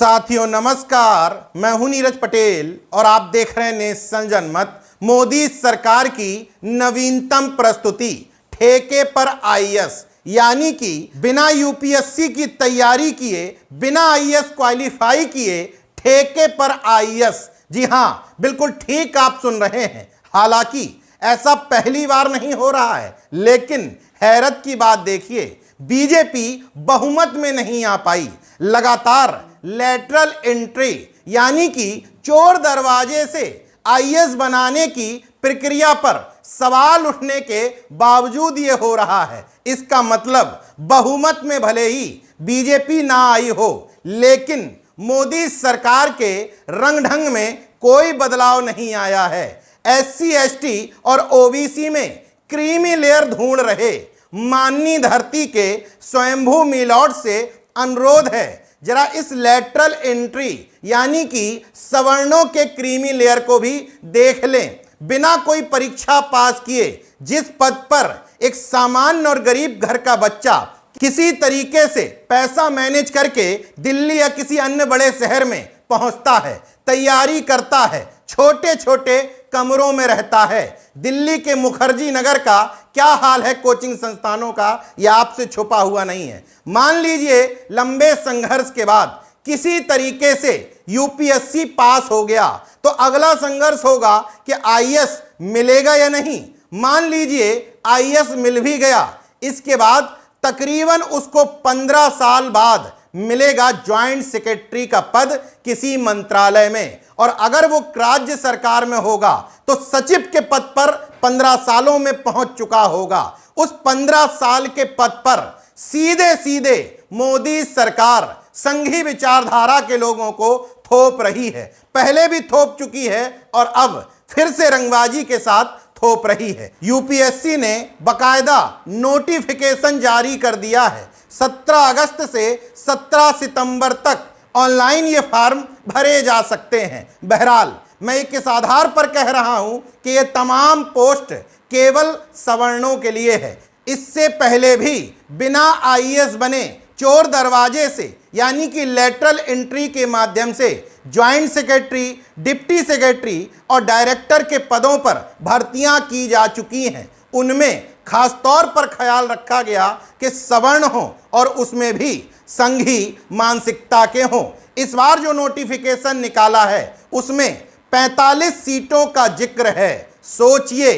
साथियों नमस्कार, मैं हूं नीरज पटेल और आप देख रहे हैं नेशन जनमत। मोदी सरकार की नवीनतम प्रस्तुति ठेके पर आईएएस, यानी कि बिना यूपीएससी की तैयारी किए, बिना आईएएस क्वालिफाई किए ठेके पर आईएएस। जी हां, बिल्कुल ठीक आप सुन रहे हैं। हालांकि ऐसा पहली बार नहीं हो रहा है, लेकिन हैरत की बात देखिए, बीजेपी बहुमत में नहीं आ पाई। लगातार लैटरल एंट्री यानी कि चोर दरवाजे से आईएएस बनाने की प्रक्रिया पर सवाल उठने के बावजूद ये हो रहा है। इसका मतलब बहुमत में भले ही बीजेपी ना आई हो, लेकिन मोदी सरकार के रंग ढंग में कोई बदलाव नहीं आया है। एससी एसटी और ओबीसी में क्रीमी लेयर ढूंढ रहे माननीय धरती के स्वयंभू मिलॉर्ड से अनुरोध है, जरा इस लैटरल एंट्री यानी कि सवर्णों के क्रीमी लेयर को भी देख लें। बिना कोई परीक्षा पास किए जिस पद पर एक सामान्य और गरीब घर का बच्चा किसी तरीके से पैसा मैनेज करके दिल्ली या किसी अन्य बड़े शहर में पहुंचता है, तैयारी करता है, छोटे छोटे कमरों में रहता है। दिल्ली के मुखर्जी नगर का क्या हाल है कोचिंग संस्थानों का, यह आपसे छुपा हुआ नहीं है। मान लीजिए लंबे संघर्ष के बाद किसी तरीके से यूपीएससी पास हो गया, तो अगला संघर्ष होगा कि आईएएस मिलेगा या नहीं। मान लीजिए आईएएस मिल भी गया, इसके बाद तकरीबन उसको 15 साल बाद मिलेगा ज्वाइंट सेक्रेटरी का पद किसी मंत्रालय में, और अगर वो राज्य सरकार में होगा तो सचिव के पद पर 15 सालों में पहुंच चुका होगा। उस 15 साल के पद पर सीधे सीधे मोदी सरकार संघी विचारधारा के लोगों को थोप रही है। पहले भी थोप चुकी है और अब फिर से रंगबाजी के साथ थोप रही है। यूपीएससी ने बकायदा नोटिफिकेशन जारी कर दिया है। 17 अगस्त से 17 सितंबर तक ऑनलाइन ये फॉर्म भरे जा सकते हैं। बहरहाल मैं एक इस आधार पर कह रहा हूं कि ये तमाम पोस्ट केवल सवर्णों के लिए है। इससे पहले भी बिना आईएएस बने चोर दरवाजे से यानी कि लैटरल एंट्री के माध्यम से ज्वाइंट सेक्रेटरी, डिप्टी सेक्रेटरी और डायरेक्टर के पदों पर भर्तियां की जा चुकी हैं। उनमें खासतौर पर ख्याल रखा गया कि सवर्ण हो और उसमें भी संघी मानसिकता के हों। इस बार जो नोटिफिकेशन निकाला है उसमें 45 सीटों का जिक्र है। सोचिए,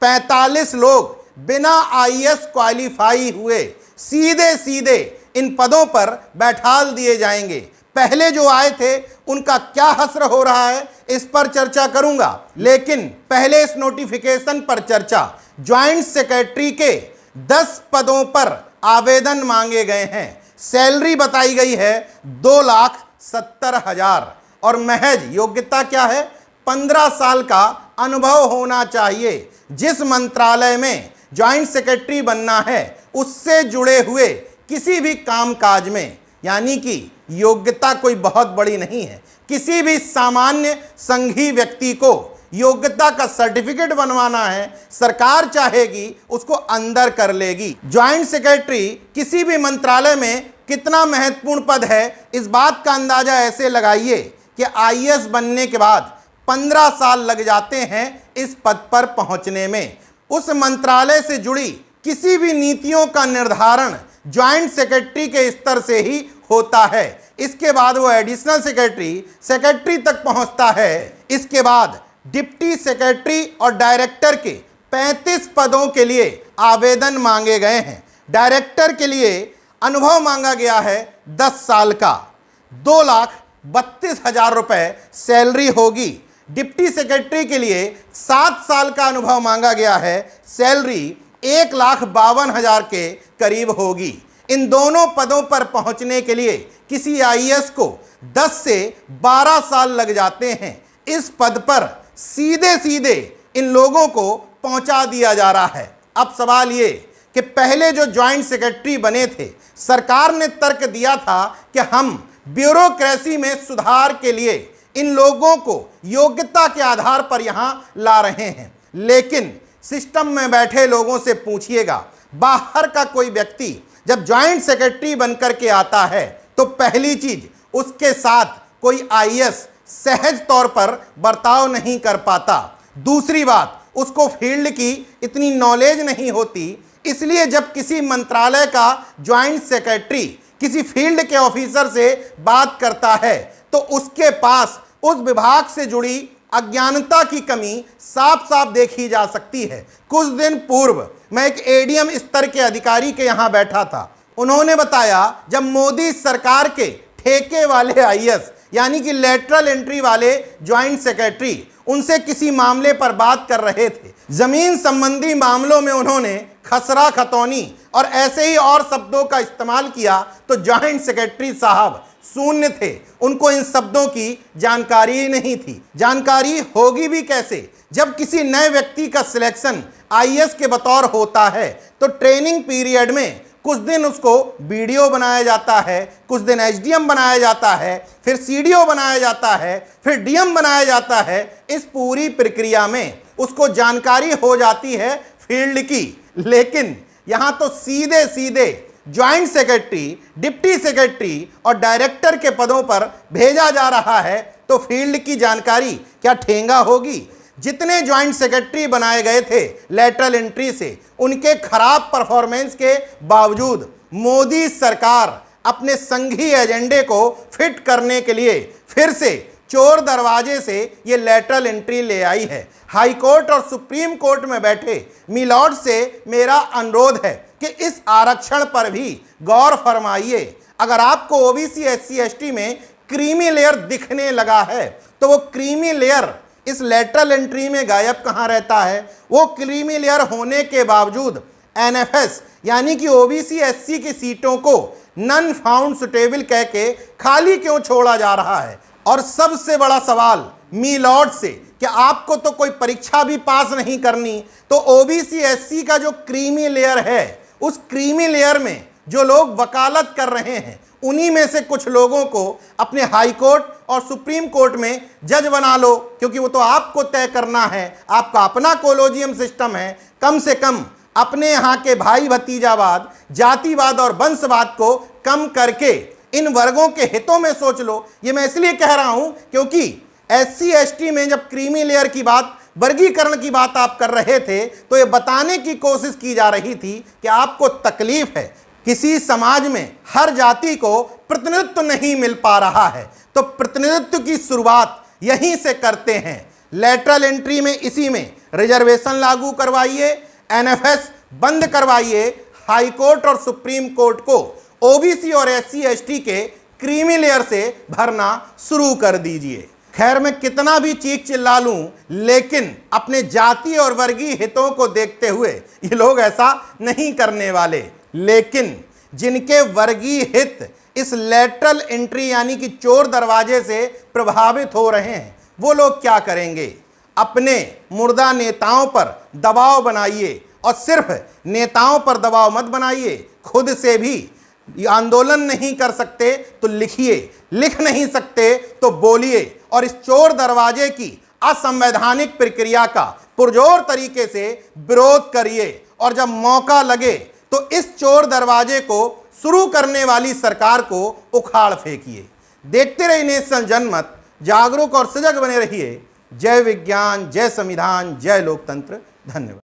45 लोग बिना आईएएस क्वालिफाई हुए सीधे सीधे इन पदों पर बैठाल दिए जाएंगे। पहले जो आए थे उनका क्या हश्र हो रहा है, इस पर चर्चा करूंगा, लेकिन पहले इस नोटिफिकेशन पर चर्चा। ज्वाइंट सेक्रेटरी के 10 पदों पर आवेदन मांगे गए हैं। सैलरी बताई गई है 2,70,000 और महज योग्यता क्या है, 15 साल का अनुभव होना चाहिए। जिस मंत्रालय में ज्वाइंट सेक्रेटरी बनना है उससे जुड़े हुए किसी भी कामकाज में, यानी कि योग्यता कोई बहुत बड़ी नहीं है। किसी भी सामान्य संघी व्यक्ति को योग्यता का सर्टिफिकेट बनवाना है, सरकार चाहेगी उसको अंदर कर लेगी। ज्वाइंट सेक्रेटरी किसी भी मंत्रालय में कितना महत्वपूर्ण पद है, इस बात का अंदाजा ऐसे लगाइए कि आईएएस बनने के बाद 15 साल लग जाते हैं इस पद पर पहुंचने में। उस मंत्रालय से जुड़ी किसी भी नीतियों का निर्धारण ज्वाइंट सेक्रेटरी के स्तर से ही होता है। इसके बाद वो एडिशनल सेक्रेटरी तक पहुंचता है। इसके बाद डिप्टी सेक्रेटरी और डायरेक्टर के 35 पदों के लिए आवेदन मांगे गए हैं। डायरेक्टर के लिए अनुभव मांगा गया है 10 साल का, 2,32,000 रुपए सैलरी होगी। डिप्टी सेक्रेटरी के लिए 7 साल का अनुभव मांगा गया है, सैलरी 1,52,000 के करीब होगी। इन दोनों पदों पर पहुंचने के लिए किसी आईएएस को 10 से 12 साल लग जाते हैं। इस पद पर सीधे सीधे इन लोगों को पहुंचा दिया जा रहा है। अब सवाल ये कि पहले जो ज्वाइंट सेक्रेटरी बने थे, सरकार ने तर्क दिया था कि हम ब्यूरोक्रेसी में सुधार के लिए इन लोगों को योग्यता के आधार पर यहां ला रहे हैं। लेकिन सिस्टम में बैठे लोगों से पूछिएगा, बाहर का कोई व्यक्ति जब ज्वाइंट सेक्रेटरी बनकर के आता है तो पहली चीज उसके साथ कोई आईएएस सहज तौर पर बर्ताव नहीं कर पाता। दूसरी बात, उसको फील्ड की इतनी नॉलेज नहीं होती, इसलिए जब किसी मंत्रालय का ज्वाइंट सेक्रेटरी किसी फील्ड के ऑफिसर से बात करता है तो उसके पास उस विभाग से जुड़ी अज्ञानता की कमी साफ साफ देखी जा सकती है। कुछ दिन पूर्व मैं एक एडीएम स्तर के अधिकारी के यहां बैठा था। उन्होंने बताया जब मोदी सरकार के ठेके वाले आईएएस यानी कि लेटरल एंट्री वाले ज्वाइंट सेक्रेटरी उनसे किसी मामले पर बात कर रहे थे, जमीन संबंधी मामलों में उन्होंने खसरा खतौनी और ऐसे ही और शब्दों का इस्तेमाल किया तो ज्वाइंट सेक्रेटरी साहब शून्य थे, उनको इन शब्दों की जानकारी ही नहीं थी। जानकारी होगी भी कैसे जब किसी नए व्यक्ति का सिलेक्शन आईएएस के बतौर होता है तो ट्रेनिंग पीरियड में कुछ दिन उसको बीडीओ बनाया जाता है, कुछ दिन एसडीएम बनाया जाता है, फिर सीडीओ बनाया जाता है, फिर डीएम बनाया जाता है। इस पूरी प्रक्रिया में उसको जानकारी हो जाती है फील्ड की, लेकिन यहां तो सीधे सीधे ज्वाइंट सेक्रेटरी, डिप्टी सेक्रेटरी और डायरेक्टर के पदों पर भेजा जा रहा है, तो फील्ड की जानकारी क्या ठेंगा होगी? जितने ज्वाइंट सेक्रेटरी बनाए गए थे लेटरल एंट्री से, उनके खराब परफॉर्मेंस के बावजूद मोदी सरकार अपने संघीय एजेंडे को फिट करने के लिए फिर से चोर दरवाजे से ये लेटरल एंट्री ले आई है। हाई कोर्ट और सुप्रीम कोर्ट में बैठे मिलॉर्ड से मेरा अनुरोध है कि इस आरक्षण पर भी गौर फरमाइए। अगर आपको ओबीसी एससी एसटी में क्रीमी लेयर दिखने लगा है तो वो क्रीमी लेयर इस लेटरल एंट्री में गायब कहां रहता है? वो क्रीमी लेयर होने के बावजूद एनएफएस यानी कि ओबीसी एससी की सीटों को नन फाउंड सुटेबल कह के खाली क्यों छोड़ा जा रहा है? और सबसे बड़ा सवाल मी लॉर्ड से, क्या आपको तो कोई परीक्षा भी पास नहीं करनी, तो ओबीसी एससी का जो क्रीमी लेयर है, उस क्रीमी लेयर में जो लोग वकालत कर रहे हैं, उन्हीं में से कुछ लोगों को अपने हाई कोर्ट और सुप्रीम कोर्ट में जज बना लो, क्योंकि वो तो आपको तय करना है। आपका अपना कोलोजियम सिस्टम है। कम से कम अपने यहाँ के भाई भतीजावाद, जातिवाद और वंशवाद को कम करके इन वर्गों के हितों में सोच लो। ये मैं इसलिए कह रहा हूं क्योंकि एससी एसटी में जब क्रीमी लेयर की बात, वर्गीकरण की बात आप कर रहे थे, तो ये बताने की कोशिश की जा रही थी कि आपको तकलीफ है, किसी समाज में हर जाति को प्रतिनिधित्व नहीं मिल पा रहा है, तो प्रतिनिधित्व की शुरुआत यहीं से करते हैं। लेटरल एंट्री में इसी में रिजर्वेशन लागू करवाइए, एनएफएस बंद करवाइए, हाई कोर्ट और सुप्रीम कोर्ट को ओबीसी और एससी एसटी के क्रीमी लेयर से भरना शुरू कर दीजिए। खैर, मैं कितना भी चीख चिल्ला लूं, लेकिन अपने जाति और वर्गीय हितों को देखते हुए ये लोग ऐसा नहीं करने वाले। लेकिन जिनके वर्गीय हित इस लेटरल एंट्री यानी कि चोर दरवाजे से प्रभावित हो रहे हैं, वो लोग क्या करेंगे? अपने मुर्दा नेताओं पर दबाव बनाइए, और सिर्फ नेताओं पर दबाव मत बनाइए, खुद से भी आंदोलन नहीं कर सकते तो लिखिए, लिख नहीं सकते तो बोलिए, और इस चोर दरवाजे की असंवैधानिक प्रक्रिया का पुरजोर तरीके से विरोध करिए। और जब मौका लगे तो इस चोर दरवाजे को शुरू करने वाली सरकार को उखाड़ फेंकिए। देखते रहिए नेशन जनमत, जागरूक और सजग बने रहिए। जय विज्ञान, जय संविधान, जय लोकतंत्र। धन्यवाद।